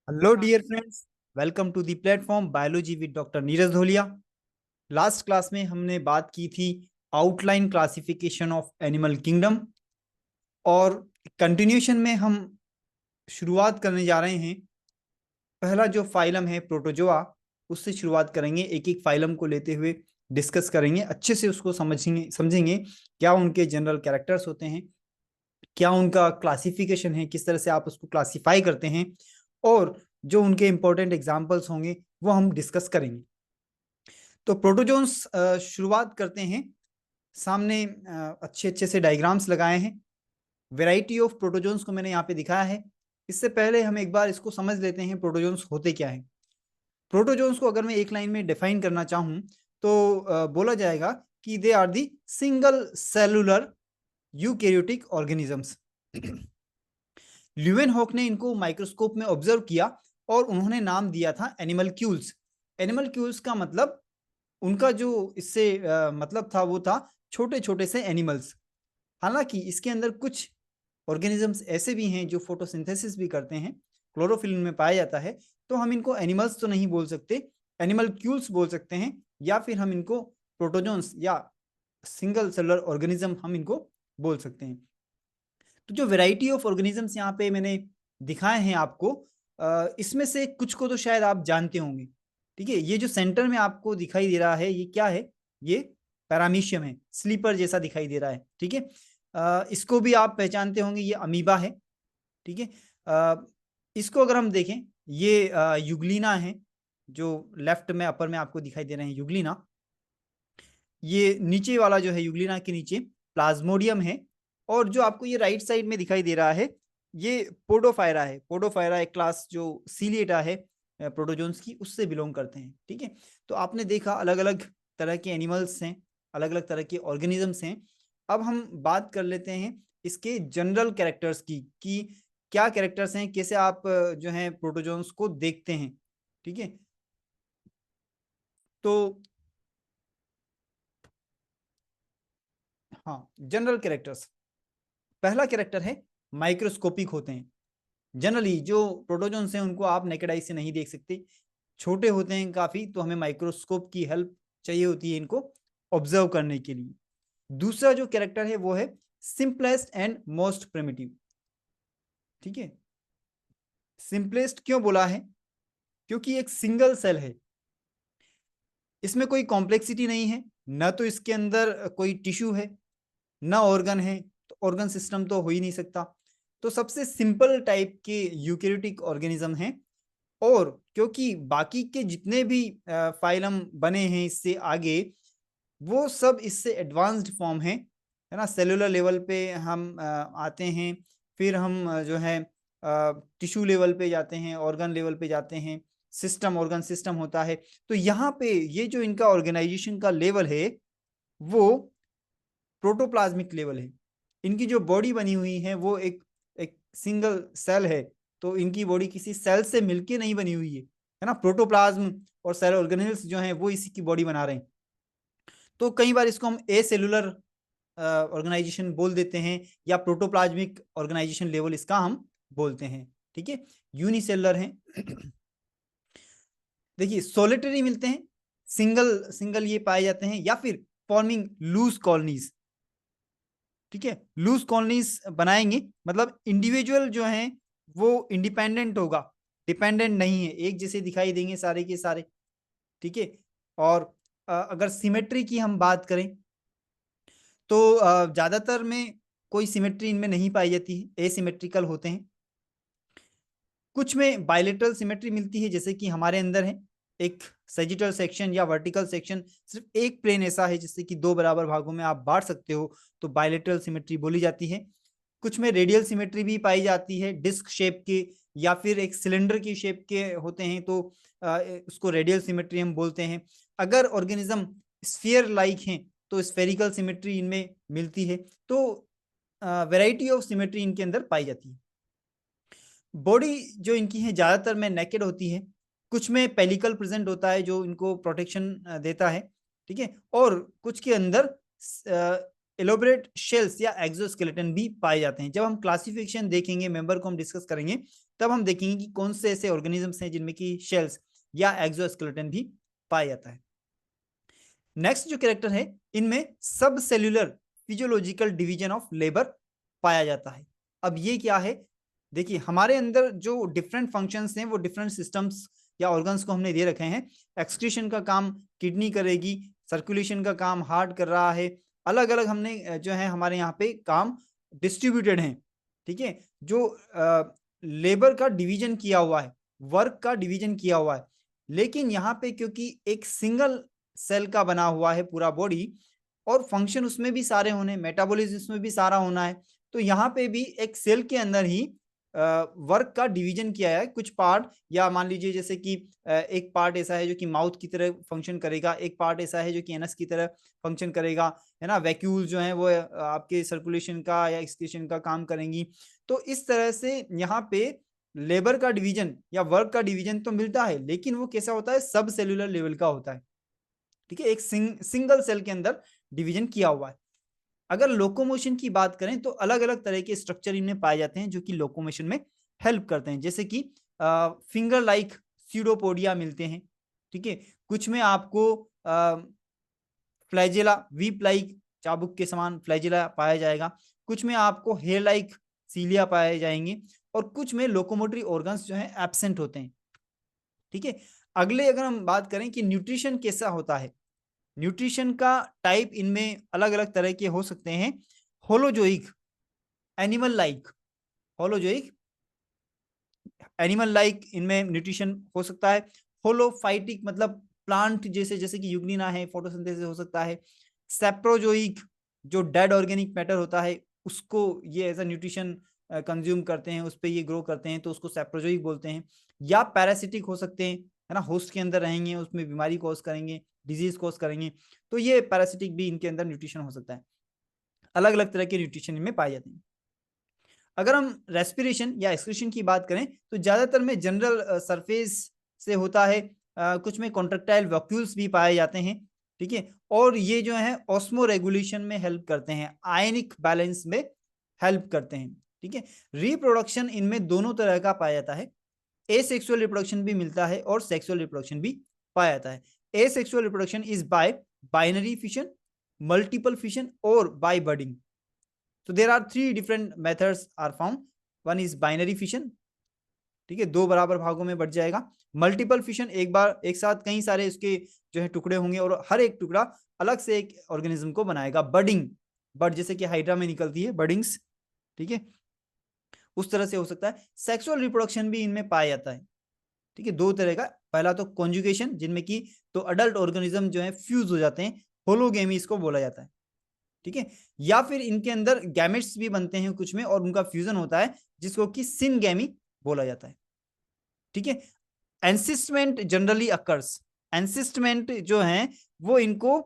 Hello dear friends, welcome to the platform biology with doctor Neeraj Dholiya. Last class में हमने बात की थी outline classification of animal kingdom, और कंटिन्यूशन में हम शुरुआत करने जा रहे हैं। पहला जो फाइलम है प्रोटोजोआ, उससे शुरुआत करेंगे। एक एक फाइलम को लेते हुए डिस्कस करेंगे, अच्छे से उसको समझेंगे क्या उनके जनरल कैरेक्टर्स होते हैं, क्या उनका क्लासिफिकेशन है, किस तरह से आप उसको क्लासिफाई करते हैं, और जो उनके इंपॉर्टेंट एग्जाम्पल्स होंगे वो हम डिस्कस करेंगे। तो प्रोटोजोन्स शुरुआत करते हैं। सामने अच्छे अच्छे से डायग्राम्स लगाए हैं। वैरायटी ऑफ प्रोटोजोन्स को मैंने यहाँ पे दिखाया है। इससे पहले हम एक बार इसको समझ लेते हैं प्रोटोजोन्स होते क्या है। प्रोटोजोन्स को अगर मैं एक लाइन में डिफाइन करना चाहूँ तो बोला जाएगा कि they are the single cellular eukaryotic organisms. Leeuwenhoek ने इनको माइक्रोस्कोप में ऑब्जर्व किया और उन्होंने नाम दिया था एनिमलक्यूल्स। एनिमलक्यूल्स का मतलब उनका जो इससे मतलब था वो था छोटे छोटे से एनिमल्स। हालांकि इसके अंदर कुछ ऑर्गेनिजम्स ऐसे भी हैं जो फोटोसिंथेसिस भी करते हैं, क्लोरोफिल में पाया जाता है। तो हम इनको एनिमल्स तो नहीं बोल सकते, एनिमलक्यूल्स बोल सकते हैं, या फिर हम इनको प्रोटोजोन्स या सिंगल सेलुलर ऑर्गेनिज्म हम इनको बोल सकते हैं। तो जो वैरायटी ऑफ ऑर्गेनिजम्स यहाँ पे मैंने दिखाए हैं आपको, इसमें से कुछ को तो शायद आप जानते होंगे। ठीक है, ये जो सेंटर में आपको दिखाई दे रहा है ये क्या है? ये पैरामीशियम है, स्लीपर जैसा दिखाई दे रहा है। ठीक है, इसको भी आप पहचानते होंगे, ये अमीबा है। ठीक है, इसको अगर हम देखें, ये युगलिना है, जो लेफ्ट में अपर में आपको दिखाई दे रहे हैं युगलिना। ये नीचे वाला जो है युगलिना के नीचे प्लाज्मोडियम है। और जो आपको ये राइट साइड में दिखाई दे रहा है ये पोडोफायरा है। पोडोफायरा एक क्लास जो सीलिएटा है प्रोटोजोन्स की, उससे बिलोंग करते हैं। ठीक है, तो आपने देखा अलग अलग तरह के एनिमल्स हैं, अलग अलग तरह के ऑर्गेनिजम्स हैं। अब हम बात कर लेते हैं इसके जनरल कैरेक्टर्स की, कि क्या कैरेक्टर्स हैं, कैसे आप जो है प्रोटोजोन्स को देखते हैं। ठीक है, तो हाँ, जनरल कैरेक्टर्स। पहला कैरेक्टर है माइक्रोस्कोपिक होते हैं। जनरली जो प्रोटोजोन्स हैं उनको आप नेकेड आई से नहीं देख सकते, छोटे होते हैं काफी, तो हमें माइक्रोस्कोप की हेल्प चाहिए होती है इनको ऑब्जर्व करने के लिए। दूसरा जो कैरेक्टर है वो है सिंपलेस्ट एंड मोस्ट प्रिमिटिव। ठीक है, सिंपलेस्ट क्यों बोला है? क्योंकि एक सिंगल सेल है, इसमें कोई कॉम्प्लेक्सिटी नहीं है, ना तो इसके अंदर कोई टिश्यू है, ना ऑर्गन है, तो ऑर्गन सिस्टम तो हो ही नहीं सकता। तो सबसे सिंपल टाइप के यूकैरियोटिक ऑर्गेनिज्म हैं। और क्योंकि बाकी के जितने भी फाइलम बने हैं इससे आगे, वो सब इससे एडवांस्ड फॉर्म है ना। सेलुलर लेवल पे हम आते हैं, फिर हम जो है टिश्यू लेवल पे जाते हैं, ऑर्गन लेवल पे जाते हैं, सिस्टम ऑर्गन सिस्टम होता है। तो यहाँ पे ये जो इनका ऑर्गेनाइजेशन का लेवल है वो प्रोटोप्लाज्मिक लेवल है। इनकी जो बॉडी बनी हुई है वो एक सिंगल सेल है, तो इनकी बॉडी किसी सेल से मिलके नहीं बनी हुई है ना। प्रोटोप्लाज्म और सेल ऑर्गेनेल्स जो हैं वो इसी की बॉडी बना रहे हैं। तो कई बार इसको हम ए सेलुलर ऑर्गेनाइजेशन बोल देते हैं, या प्रोटोप्लाज्मिक ऑर्गेनाइजेशन लेवल इसका हम बोलते हैं। ठीक है, यूनिसेलुलर है। देखिए सोलिटरी मिलते हैं, सिंगल सिंगल ये पाए जाते हैं, या फिर फॉर्मिंग लूज कॉलोनीज। ठीक है, लूज कॉलोनीज बनाएंगे, मतलब इंडिविजुअल जो है वो इंडिपेंडेंट होगा, डिपेंडेंट नहीं है, एक जैसे दिखाई देंगे सारे के सारे। ठीक है, और अगर सिमेट्री की हम बात करें तो ज्यादातर में कोई सिमेट्री इनमें नहीं पाई जाती है, एसिमेट्रिकल होते हैं। कुछ में बायलेटरल सिमेट्री मिलती है, जैसे कि हमारे अंदर है एक सेजिटल सेक्शन या वर्टिकल सेक्शन, सिर्फ एक प्लेन ऐसा है जिससे कि दो बराबर भागों में आप बांट सकते हो, तो बायलेटरल सिमेट्री बोली जाती है। कुछ में रेडियल सिमेट्री भी पाई जाती है, डिस्क शेप के या फिर एक सिलेंडर की शेप के होते हैं, तो उसको रेडियल सिमेट्री हम बोलते हैं। अगर ऑर्गेनिज्म स्फीयर लाइक हैं तो स्फेरिकल सिमेट्री इनमें मिलती है। तो वैरायटी ऑफ सिमेट्री इनके अंदर पाई जाती है। बॉडी जो इनकी है ज्यादातर में नेकेड होती है, कुछ में पेलिकल प्रेजेंट होता है जो इनको प्रोटेक्शन देता है। ठीक है, और कुछ के अंदर एलोबरेट शेल्स या एक्सोस्केलेटन भी पाए जाते हैं। जब हम क्लासिफिकेशन देखेंगे, मेंबर को हम डिस्कस करेंगे, तब हम देखेंगे कि कौन से ऐसे ऑर्गेनिजम्स हैं जिनमें कि शेल्स या एक्सोस्केलेटन भी पाया जाता है। नेक्स्ट जो कैरेक्टर है, इनमें सब cellular physiological division of labour पाया जाता है। अब ये क्या है, देखिए हमारे अंदर जो डिफरेंट फंक्शंस हैं वो डिफरेंट सिस्टम्स या ऑर्गन्स को हमने दे रखे हैं। एक्सक्रीशन का काम किडनी करेगी, सर्कुलेशन का काम हार्ट कर रहा है, अलग अलग हमने जो है हमारे यहाँ पे काम डिस्ट्रीब्यूटेड हैं। ठीक है, जो लेबर का डिवीजन किया हुआ है, वर्क का डिवीजन किया हुआ है, लेकिन यहाँ पे क्योंकि एक सिंगल सेल का बना हुआ है पूरा बॉडी, और फंक्शन उसमें भी सारे होने, मेटाबॉलिज्म उसमें भी सारा होना है, तो यहाँ पे भी एक सेल के अंदर ही वर्क का डिवीजन किया है। कुछ पार्ट, या मान लीजिए जैसे कि एक पार्ट ऐसा है जो कि माउथ की तरह फंक्शन करेगा, एक पार्ट ऐसा है जो कि एनस की तरह फंक्शन करेगा, है ना। वैक्यूल जो है वो आपके सर्कुलेशन का या एक्सक्रीशन का काम करेंगी। तो इस तरह से यहाँ पे लेबर का डिवीजन या वर्क का डिवीजन तो मिलता है, लेकिन वो कैसा होता है, सब सेलुलर लेवल का होता है। ठीक है, एक सिंगल सेल के अंदर डिवीजन किया हुआ है। अगर लोकोमोशन की बात करें तो अलग अलग तरह के स्ट्रक्चर इनमें पाए जाते हैं जो कि लोकोमोशन में हेल्प करते हैं, जैसे कि फिंगर लाइक सीडोपोडिया मिलते हैं। ठीक है, कुछ में आपको फ्लैजेला, वीप लाइक चाबुक के समान फ्लैजेला पाया जाएगा, कुछ में आपको हेयर लाइक सीलिया पाए जाएंगे, और कुछ में लोकोमोटरी ऑर्गन्स जो है एब्सेंट होते हैं। ठीक है, अगले अगर हम बात करें कि न्यूट्रिशन कैसा होता है, न्यूट्रिशन का टाइप इनमें अलग अलग तरह के हो सकते हैं। Holozoic, animal like, holozoic animal like इनमें न्यूट्रिशन हो सकता है। होलोफाइटिक मतलब प्लांट जैसे, जैसे कि यूग्लिना है, फोटोसिंथेसिस हो सकता है। सेप्रोजोइक जो डेड ऑर्गेनिक मैटर होता है उसको ये एज अ न्यूट्रिशन कंज्यूम करते हैं, उस पर ये ग्रो करते हैं, तो उसको सेप्रोजोइक बोलते हैं। या पैरासिटिक हो सकते हैं, है ना, होस्ट के अंदर रहेंगे, उसमें बीमारी कॉज करेंगे, डिजीज कॉज करेंगे, तो ये पैरासिटिक भी इनके अंदर न्यूट्रिशन हो सकता है। अलग अलग तरह के न्यूट्रिशन इनमें पाए जाते हैं। अगर हम रेस्पिरेशन या एक्सक्रीशन की बात करें तो ज्यादातर में जनरल सरफेस से होता है, कुछ में कॉन्ट्रेक्टाइल वैक्यूल्स भी पाए जाते हैं। ठीक है, और ये जो है ऑस्मो रेगुलेशन में हेल्प करते हैं, आयनिक बैलेंस में हेल्प करते हैं। ठीक है, रिप्रोडक्शन इनमें दोनों तरह का पाया जाता है, एसेक्सुअल रिप्रोडक्शन भी मिलता है और सेक्सुअल रिप्रोडक्शन भी पाया जाता है। Asexual reproduction is by binary fission, multiple fission और by budding. So there are three different methods are found. One is binary fission, ठीक है, दो बराबर भागों में बढ़ जाएगा। मल्टीपल फिशन, एक बार एक साथ कई सारे इसके जो है टुकड़े होंगे और हर एक टुकड़ा अलग से एक ऑर्गेनिज्म को बनाएगा। बडिंग, बड जैसे कि हाइड्रा में निकलती है बडिंग्स, ठीक है, उस तरह से हो सकता है। सेक्सुअल रिप्रोडक्शन भी इनमें पाया जाता है। ठीक है, दो तरह का, पहला तो कॉन्जुगेशन जिनमें कि तो अडल्ट ऑर्गेनिज्म जो है फ्यूज हो जाते हैं, होलोगेमी इसको बोला जाता है। ठीक है, या फिर इनके अंदर गैमेट्स भी बनते हैं कुछ में और उनका फ्यूजन होता है जिसको कि सिनगैमी बोला जाता है। ठीक है, एंसिस्टमेंट जनरली अकर्स, एंसिस्टमेंट जो है वो इनको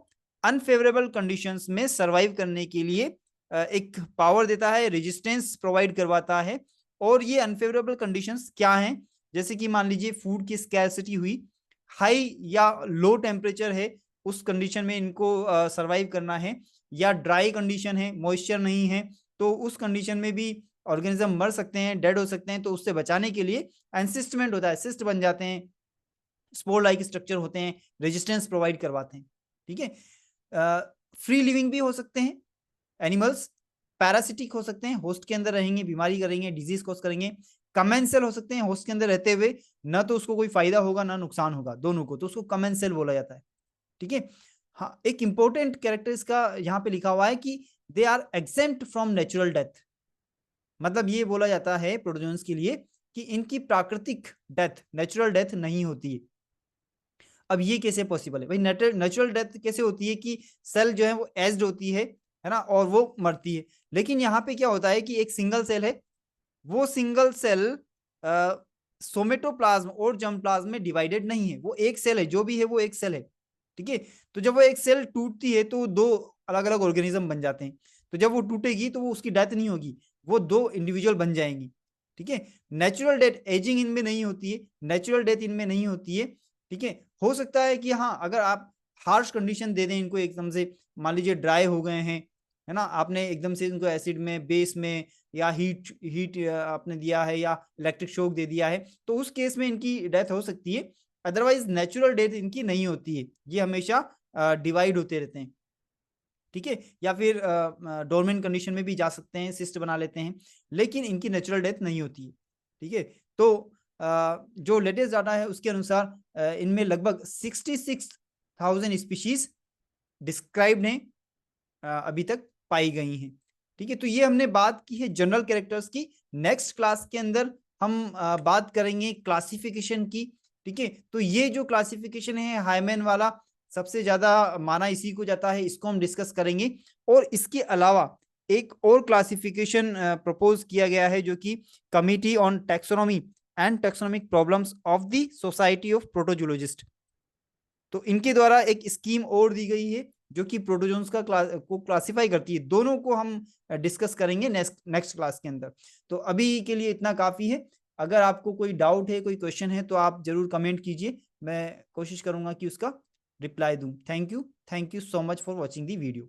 अनफेवरेबल कंडीशंस में सरवाइव करने के लिए एक पावर देता है, रेजिस्टेंस प्रोवाइड करवाता है। और ये अनफेवरेबल कंडीशंस क्या हैं, जैसे कि मान लीजिए फूड की स्कैरसिटी हुई, हाई या लो टेम्परेचर है, उस कंडीशन में इनको सरवाइव करना है, या ड्राई कंडीशन है, मॉइस्चर नहीं है, तो उस कंडीशन में भी ऑर्गेनिज्म मर सकते हैं, डेड हो सकते हैं। तो उससे बचाने के लिए एंसिस्टमेंट होता है, सिस्ट बन जाते हैं, स्पोर लाइक स्ट्रक्चर होते हैं, रेजिस्टेंस प्रोवाइड करवाते हैं। ठीक है, फ्री लिविंग भी हो सकते हैं एनिमल्स, पैरासिटिक हो सकते हैं, होस्ट के अंदर रहेंगे, बीमारी करेंगे, डिजीज कॉज करेंगे। कमेंसल हो सकते हैं, होस्ट के अंदर रहते हुए ना तो उसको कोई फायदा होगा ना नुकसान होगा, दोनों को, तो उसको कमेंसल बोला जाता है। ठीक है, हाँ, एक इंपॉर्टेंट कैरेक्टर इसका यहाँ पे लिखा हुआ है कि they are exempt from natural death. मतलब ये बोला जाता है प्रोटोजोन्स के लिए कि इनकी प्राकृतिक डेथ, नेचुरल डेथ नहीं होती है। अब ये कैसे पॉसिबल है भाई, नेचुरल डेथ कैसे होती है कि सेल जो है वो एज्ड होती है ना, और वो मरती है। लेकिन यहाँ पे क्या होता है कि एक सिंगल सेल है, वो सिंगल सेल सोमेटोप्लाज्म और जर्मप्लाज्म में डिवाइडेड नहीं है, वो एक सेल है, जो भी है वो एक सेल है। ठीक है, तो जब वो एक सेल टूटती है तो दो अलग अलग ऑर्गेनिज्म बन जाते हैं, तो जब वो टूटेगी तो वो उसकी डेथ नहीं होगी, वो दो इंडिविजुअल बन जाएंगी। ठीक है, नेचुरल डेथ, एजिंग इनमें नहीं होती है, नेचुरल डेथ इनमें नहीं होती है। ठीक है, हो सकता है कि हाँ, अगर आप हार्श कंडीशन दे दें इनको एकदम से, मान लीजिए ड्राई हो गए हैं, है ना, आपने एकदम से उनको एसिड में, बेस में, या हीट आपने दिया है या इलेक्ट्रिक शॉक दे दिया है, तो उस केस में इनकी डेथ हो सकती है। अदरवाइज नेचुरल डेथ इनकी नहीं होती है, ये हमेशा डिवाइड होते रहते हैं, ठीक है। या फिर डोरमेंट कंडीशन में भी जा सकते हैं, सिस्ट बना लेते हैं, लेकिन इनकी नेचुरल डेथ नहीं होती है, ठीक है। तो जो लेटेस्ट डाटा है उसके अनुसार इनमें लगभग 66,000 स्पीशीज डिस्क्राइब्ड हैं, अभी तक पाई गई हैं, ठीक है। तो ये हमने बात की है जनरल कैरेक्टर्स की। नेक्स्ट क्लास के अंदर हम बात करेंगे क्लासिफिकेशन की, ठीक है। तो ये जो क्लासिफिकेशन है हाईमैन वाला, सबसे ज्यादा माना इसी को जाता है, इसको हम डिस्कस करेंगे। और इसके अलावा एक और क्लासिफिकेशन प्रपोज किया गया है, जो कि committee on taxonomy and taxonomic problems of the society of protozoologist. तो इनके द्वारा एक स्कीम और दी गई है जो कि प्रोटोजोन्स को क्लासिफाई करती है। दोनों को हम डिस्कस करेंगे नेक्स्ट क्लास के अंदर। तो अभी के लिए इतना काफी है। अगर आपको कोई डाउट है, कोई क्वेश्चन है, तो आप जरूर कमेंट कीजिए, मैं कोशिश करूंगा कि उसका रिप्लाई दूं। Thank you so much for watching the video.